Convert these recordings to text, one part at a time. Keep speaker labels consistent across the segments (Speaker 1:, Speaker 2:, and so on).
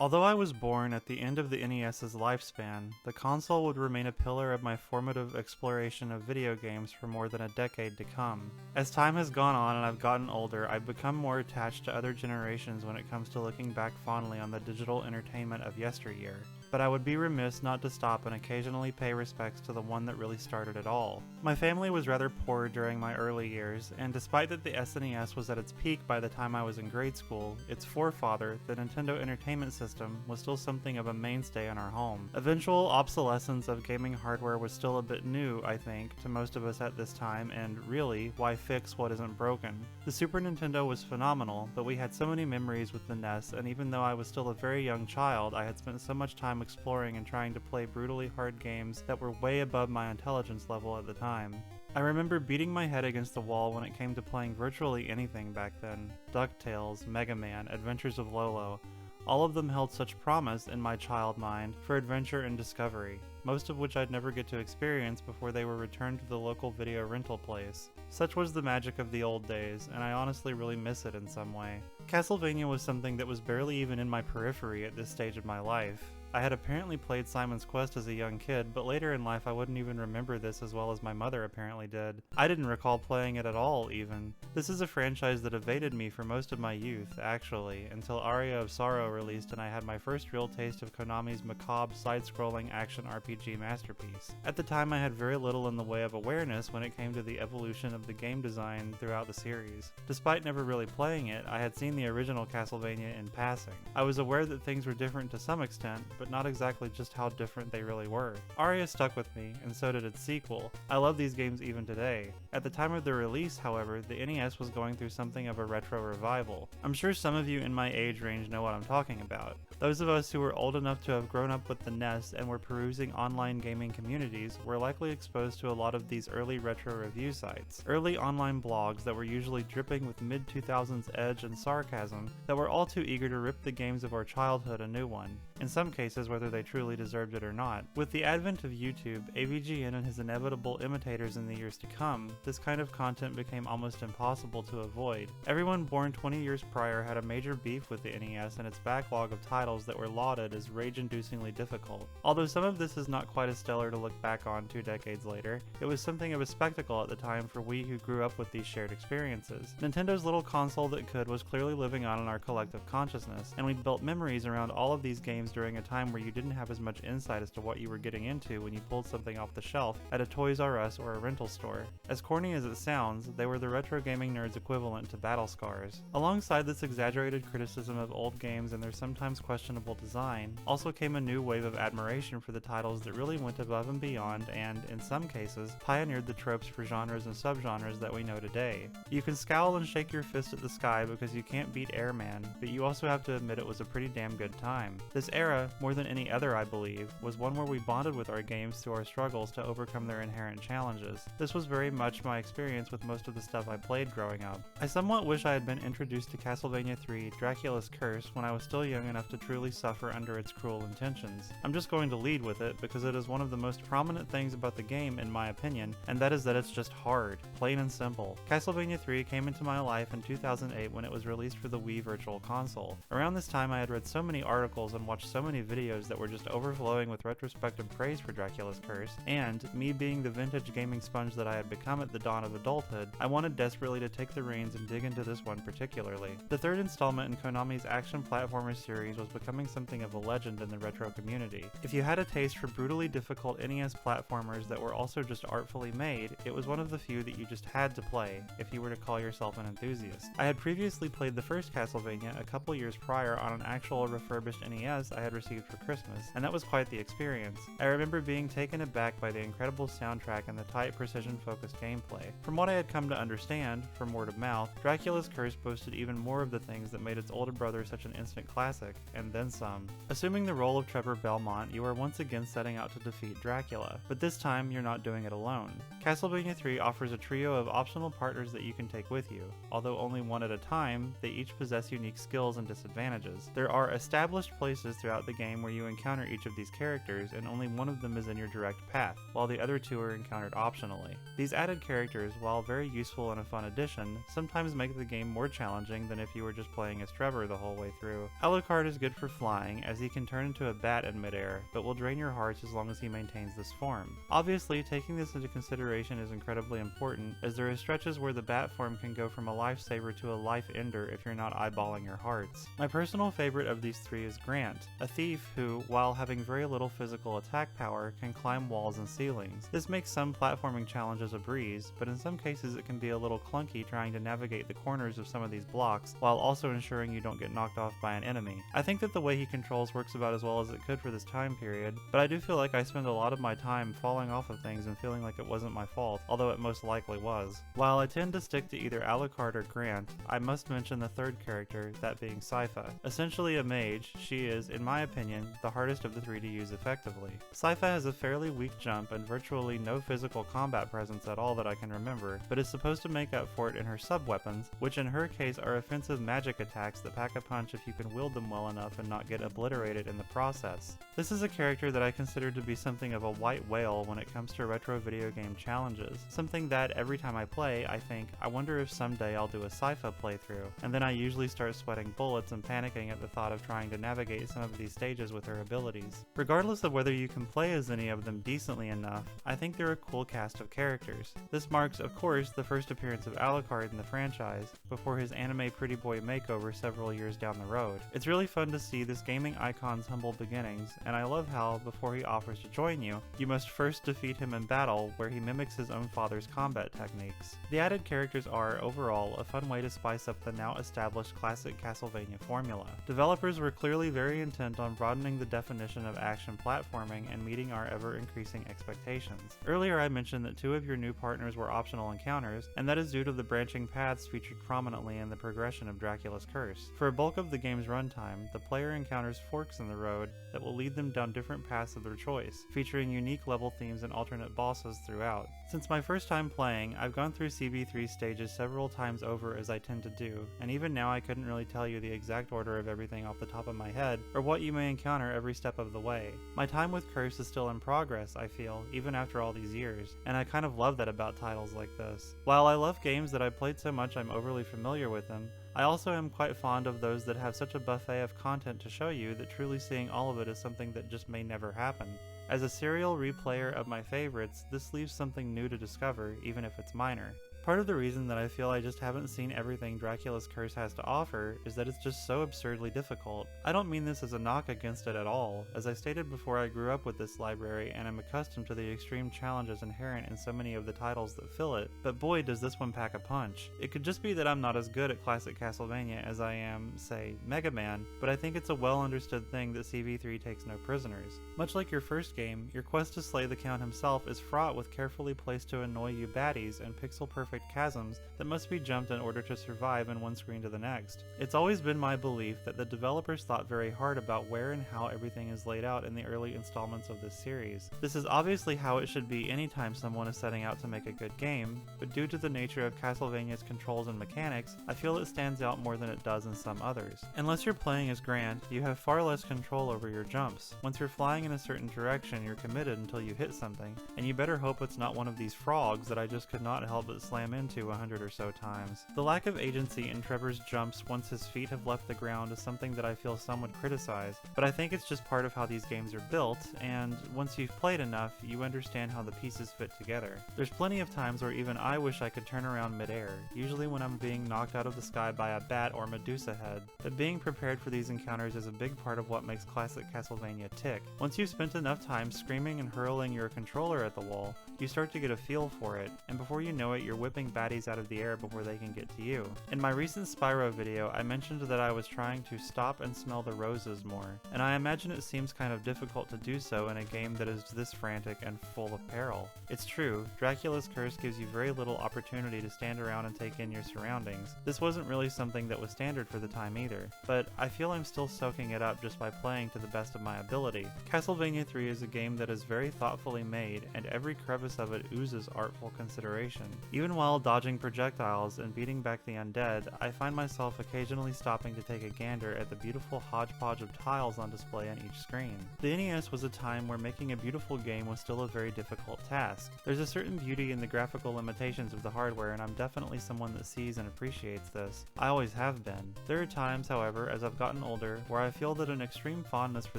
Speaker 1: Although I was born at the end of the NES's lifespan, the console would remain a pillar of my formative exploration of video games for more than a decade to come. As time has gone on and I've gotten older, I've become more attached to other generations when it comes to looking back fondly on the digital entertainment of yesteryear. But I would be remiss not to stop and occasionally pay respects to the one that really started it all. My family was rather poor during my early years, and despite that the SNES was at its peak by the time I was in grade school, its forefather, the Nintendo Entertainment System, was still something of a mainstay in our home. Eventual obsolescence of gaming hardware was still a bit new, I think, to most of us at this time, and really, why fix what isn't broken? The Super Nintendo was phenomenal, but we had so many memories with the NES, and even though I was still a very young child, I had spent so much time exploring and trying to play brutally hard games that were way above my intelligence level at the time. I remember beating my head against the wall when it came to playing virtually anything back then. DuckTales, Mega Man, Adventures of Lolo. All of them held such promise in my child mind for adventure and discovery, most of which I'd never get to experience before they were returned to the local video rental place. Such was the magic of the old days, and I honestly really miss it in some way. Castlevania was something that was barely even in my periphery at this stage of my life. I had apparently played Simon's Quest as a young kid, but later in life I wouldn't even remember this as well as my mother apparently did. I didn't recall playing it at all, even. This is a franchise that evaded me for most of my youth, actually, until Aria of Sorrow released and I had my first real taste of Konami's macabre, side-scrolling action RPG masterpiece. At the time I had very little in the way of awareness when it came to the evolution of the game design throughout the series. Despite never really playing it, I had seen the original Castlevania in passing. I was aware that things were different to some extent, but not exactly just how different they really were. Aria stuck with me, and so did its sequel. I love these games even today. At the time of their release, however, the NES was going through something of a retro revival. I'm sure some of you in my age range know what I'm talking about. Those of us who were old enough to have grown up with the NES and were perusing online gaming communities were likely exposed to a lot of these early retro review sites. Early online blogs that were usually dripping with mid-2000s edge and sarcasm that were all too eager to rip the games of our childhood a new one, in some cases whether they truly deserved it or not. With the advent of YouTube, AVGN and his inevitable imitators in the years to come, this kind of content became almost impossible to avoid. Everyone born 20 years prior had a major beef with the NES and its backlog of titles that were lauded as rage-inducingly difficult. Although some of this is not quite as stellar to look back on 2 decades later, it was something of a spectacle at the time for we who grew up with these shared experiences. Nintendo's little console that could was clearly living on in our collective consciousness, and we'd built memories around all of these games during a time where you didn't have as much insight as to what you were getting into when you pulled something off the shelf at a Toys R Us or a rental store. As corny as it sounds, they were the retro gaming nerds equivalent to battle scars. Alongside this exaggerated criticism of old games and their sometimes questionable design, also came a new wave of admiration for the titles that really went above and beyond and, in some cases, pioneered the tropes for genres and subgenres that we know today. You can scowl and shake your fist at the sky because you can't beat Airman, but you also have to admit it was a pretty damn good time. This era, more than any other I believe, was one where we bonded with our games through our struggles to overcome their inherent challenges. This was very much my experience with most of the stuff I played growing up. I somewhat wish I had been introduced to Castlevania 3 Dracula's Curse when I was still young enough to truly suffer under its cruel intentions. I'm just going to lead with it because it is one of the most prominent things about the game in my opinion, and that is that it's just hard, plain and simple. Castlevania 3 came into my life in 2008 when it was released for the Wii Virtual Console. Around this time I had read so many articles and watched so many videos that were just overflowing with retrospective praise for Dracula's Curse, and, me being the vintage gaming sponge that I had become at the dawn of adulthood, I wanted desperately to take the reins and dig into this one particularly. The third installment in Konami's action platformer series was becoming something of a legend in the retro community. If you had a taste for brutally difficult NES platformers that were also just artfully made, it was one of the few that you just had to play, if you were to call yourself an enthusiast. I had previously played the first Castlevania a couple years prior on an actual refurbished NES I had received for Christmas, and that was quite the experience. I remember being taken aback by the incredible soundtrack and the tight, precision-focused gameplay. From what I had come to understand, from word of mouth, Dracula's Curse boasted even more of the things that made its older brother such an instant classic, and then some. Assuming the role of Trevor Belmont, you are once again setting out to defeat Dracula, but this time you're not doing it alone. Castlevania 3 offers a trio of optional partners that you can take with you. Although only one at a time, they each possess unique skills and disadvantages. There are established places throughout the game where you encounter each of these characters, and only one of them is in your direct path, while the other two are encountered optionally. These added characters, while very useful and a fun addition, sometimes make the game more challenging than if you were just playing as Trevor the whole way through. Alucard is good for flying, as he can turn into a bat in midair, but will drain your hearts as long as he maintains this form. Obviously, taking this into consideration is incredibly important, as there are stretches where the bat form can go from a lifesaver to a life ender if you're not eyeballing your hearts. My personal favorite of these three is Grant, a thief who, while having very little physical attack power, can climb walls and ceilings. This makes some platforming challenges a breeze, but in some cases it can be a little clunky trying to navigate the corners of some of these blocks, while also ensuring you don't get knocked off by an enemy. I think that the way he controls works about as well as it could for this time period, but I do feel like I spend a lot of my time falling off of things and feeling like it wasn't my fault, although it most likely was. While I tend to stick to either Alucard or Grant, I must mention the third character, that being Sypha. Essentially a mage, she is, in my opinion, the hardest of the three to use effectively. Sypha has a fairly weak jump and virtually no physical combat presence at all that I can remember, but is supposed to make up for it in her sub-weapons, which in her case are offensive magic attacks that pack a punch if you can wield them well enough and not get obliterated in the process. This is a character that I consider to be something of a white whale when it comes to retro video game challenges, something that every time I play, I think, I wonder if someday I'll do a Sypha playthrough, and then I usually start sweating bullets and panicking at the thought of trying to navigate some of these stages with her abilities. Regardless of whether you can play as any of them decently enough, I think they're a cool cast of characters. This marks, of course, the first appearance of Alucard in the franchise, before his anime pretty boy makeover several years down the road. It's really fun to see this gaming icon's humble beginnings, and I love how, before he offers to join you, you must first defeat him in battle, where he mimics his own father's combat techniques. The added characters are, overall, a fun way to spice up the now established classic Castlevania formula. Developers were clearly very intent on broadening the definition of action platforming and meeting our ever-increasing expectations. Earlier I mentioned that 2 of your new partners were optional encounters, and that is due to the branching paths featured prominently in the progression of Dracula's curse. For a bulk of the game's runtime, the player encounters forks in the road that will lead them down different paths of their choice, featuring unique level themes and alternate bosses throughout. Since my first time playing, I've gone through CV3 stages several times over as I tend to do, and even now I couldn't really tell you the exact order of everything off the top of my head, or what you may encounter every step of the way. My time with Curse is still in progress, I feel, even after all these years, and I kind of love that about titles like this. While I love games that I've played so much I'm overly familiar with them, I also am quite fond of those that have such a buffet of content to show you that truly seeing all of it is something that just may never happen. As a serial replayer of my favorites, this leaves something new to discover, even if it's minor. Part of the reason that I feel I just haven't seen everything Dracula's Curse has to offer is that it's just so absurdly difficult. I don't mean this as a knock against it at all. As I stated before, I grew up with this library and am accustomed to the extreme challenges inherent in so many of the titles that fill it, but boy does this one pack a punch. It could just be that I'm not as good at classic Castlevania as I am, say, Mega Man, but I think it's a well understood thing that CV3 takes no prisoners. Much like your first game, your quest to slay the Count himself is fraught with carefully placed to annoy you baddies and pixel-perfect chasms that must be jumped in order to survive in one screen to the next. It's always been my belief that the developers thought very hard about where and how everything is laid out in the early installments of this series. This is obviously how it should be anytime someone is setting out to make a good game, but due to the nature of Castlevania's controls and mechanics, I feel it stands out more than it does in some others. Unless you're playing as Grant, you have far less control over your jumps. Once you're flying in a certain direction, you're committed until you hit something, and you better hope it's not one of these frogs that I just could not help but slam into 100 or so times. The lack of agency in Trevor's jumps once his feet have left the ground is something that I feel some would criticize, but I think it's just part of how these games are built, and once you've played enough, you understand how the pieces fit together. There's plenty of times where even I wish I could turn around midair, usually when I'm being knocked out of the sky by a bat or Medusa head, but being prepared for these encounters is a big part of what makes classic Castlevania tick. Once you've spent enough time screaming and hurling your controller at the wall, you start to get a feel for it, and before you know it, you're whipping baddies out of the air before they can get to you. In my recent Spyro video, I mentioned that I was trying to stop and smell the roses more, and I imagine it seems kind of difficult to do so in a game that is this frantic and full of peril. It's true, Dracula's Curse gives you very little opportunity to stand around and take in your surroundings. This wasn't really something that was standard for the time either, but I feel I'm still soaking it up just by playing to the best of my ability. Castlevania 3 is a game that is very thoughtfully made, and every crevice of it oozes artful consideration. Even while Meanwhile, dodging projectiles and beating back the undead, I find myself occasionally stopping to take a gander at the beautiful hodgepodge of tiles on display on each screen. The NES was a time where making a beautiful game was still a very difficult task. There's a certain beauty in the graphical limitations of the hardware, and I'm definitely someone that sees and appreciates this. I always have been. There are times, however, as I've gotten older, where I feel that an extreme fondness for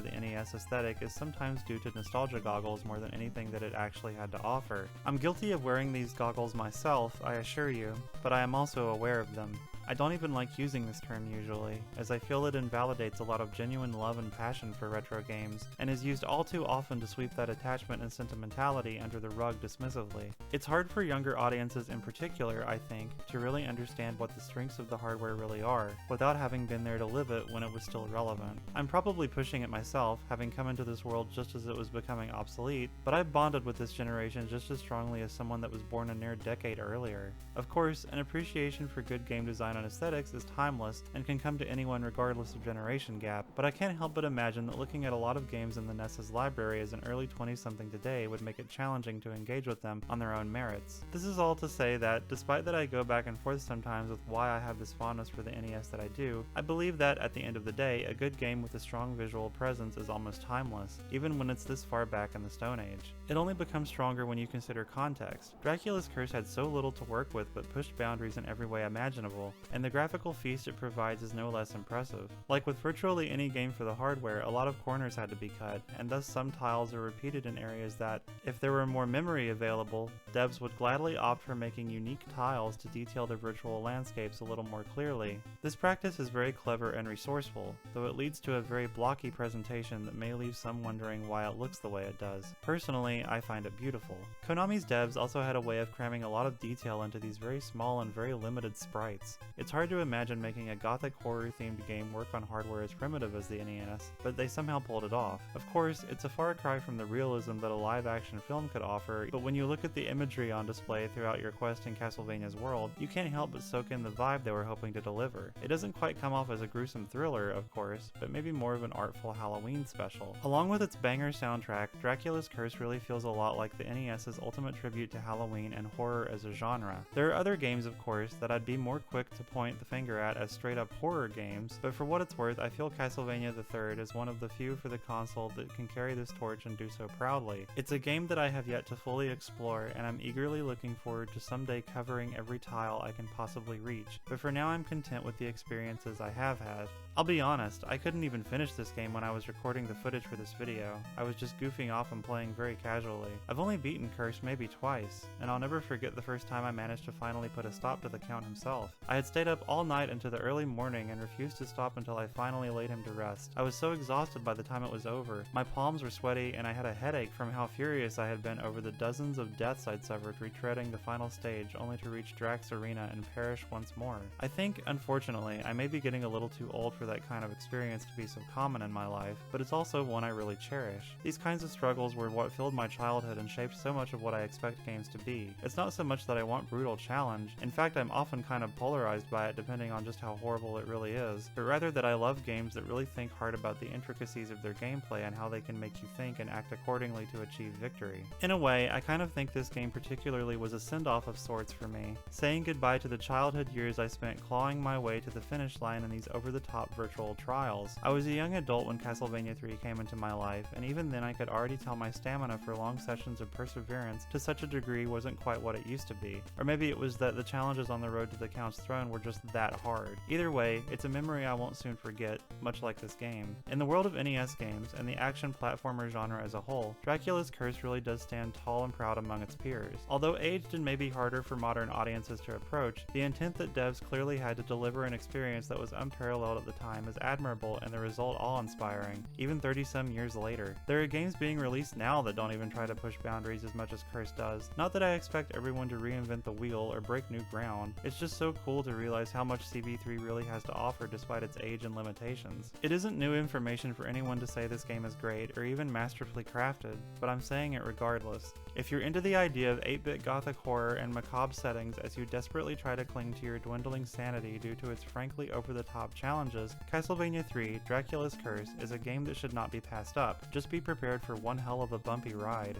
Speaker 1: the NES aesthetic is sometimes due to nostalgia goggles more than anything that it actually had to offer. I'm guilty of wearing these goggles myself, I assure you, but I am also aware of them. I don't even like using this term usually, as I feel it invalidates a lot of genuine love and passion for retro games, and is used all too often to sweep that attachment and sentimentality under the rug dismissively. It's hard for younger audiences in particular, I think, to really understand what the strengths of the hardware really are, without having been there to live it when it was still relevant. I'm probably pushing it myself, having come into this world just as it was becoming obsolete, but I bonded with this generation just as strongly as someone that was born a near decade earlier. Of course, an appreciation for good game design and aesthetics is timeless and can come to anyone regardless of generation gap, but I can't help but imagine that looking at a lot of games in the NES's library as an early 20-something today would make it challenging to engage with them on their own merits. This is all to say that, despite that I go back and forth sometimes with why I have this fondness for the NES that I do, I believe that, at the end of the day, a good game with a strong visual presence is almost timeless, even when it's this far back in the Stone Age. It only becomes stronger when you consider context. Dracula's Curse had so little to work with but pushed boundaries in every way imaginable, and the graphical feast it provides is no less impressive. Like with virtually any game for the hardware, a lot of corners had to be cut, and thus some tiles are repeated in areas that, if there were more memory available, devs would gladly opt for making unique tiles to detail their virtual landscapes a little more clearly. This practice is very clever and resourceful, though it leads to a very blocky presentation that may leave some wondering why it looks the way it does. Personally, I find it beautiful. Konami's devs also had a way of cramming a lot of detail into these very small and very limited sprites. It's hard to imagine making a gothic horror themed game work on hardware as primitive as the NES, but they somehow pulled it off. Of course, it's a far cry from the realism that a live action film could offer, but when you look at the imagery on display throughout your quest in Castlevania's world, you can't help but soak in the vibe they were hoping to deliver. It doesn't quite come off as a gruesome thriller, of course, but maybe more of an artful Halloween special. Along with its banger soundtrack, Dracula's Curse really feels a lot like the NES's ultimate tribute to Halloween and horror as a genre. There are other games, of course, that I'd be more quick to point the finger at as straight up horror games, but for what it's worth, I feel Castlevania III is one of the few for the console that can carry this torch and do so proudly. It's a game that I have yet to fully explore, and I'm eagerly looking forward to someday covering every tile I can possibly reach, but for now I'm content with the experiences I have had. I'll be honest, I couldn't even finish this game when I was recording the footage for this video. I was just goofing off and playing very casually. I've only beaten Curse maybe twice, and I'll never forget the first time I managed to finally put a stop to the Count himself. I had stayed up all night into the early morning and refused to stop until I finally laid him to rest. I was so exhausted by the time it was over. My palms were sweaty and I had a headache from how furious I had been over the dozens of deaths I'd suffered retreading the final stage only to reach Drax Arena and perish once more. I think, unfortunately, I may be getting a little too old for that kind of experience to be so common in my life, but it's also one I really cherish. These kinds of struggles were what filled my childhood and shaped so much of what I expect games to be. It's not so much that I want brutal challenge, in fact I'm often kind of polarized by it depending on just how horrible it really is, but rather that I love games that really think hard about the intricacies of their gameplay and how they can make you think and act accordingly to achieve victory. In a way, I kind of think this game particularly was a send-off of sorts for me, saying goodbye to the childhood years I spent clawing my way to the finish line in these over-the-top virtual trials. I was a young adult when Castlevania 3 came into my life, and even then I could already tell my stamina for long sessions of perseverance to such a degree wasn't quite what it used to be. Or maybe it was that the challenges on the road to the Count's throne were just that hard. Either way, it's a memory I won't soon forget, much like this game. In the world of NES games, and the action platformer genre as a whole, Dracula's Curse really does stand tall and proud among its peers. Although aged and maybe harder for modern audiences to approach, the intent that devs clearly had to deliver an experience that was unparalleled at the time is admirable and the result awe-inspiring, even 30-some years later. There are games being released now that don't even try to push boundaries as much as Curse does. Not that I expect everyone to reinvent the wheel or break new ground, it's just so cool to realize how much CV3 really has to offer despite its age and limitations. It isn't new information for anyone to say this game is great or even masterfully crafted, but I'm saying it regardless. If you're into the idea of 8-bit gothic horror and macabre settings as you desperately try to cling to your dwindling sanity due to its frankly over-the-top challenges, Castlevania 3: Dracula's Curse is a game that should not be passed up. Just be prepared for one hell of a bumpy ride.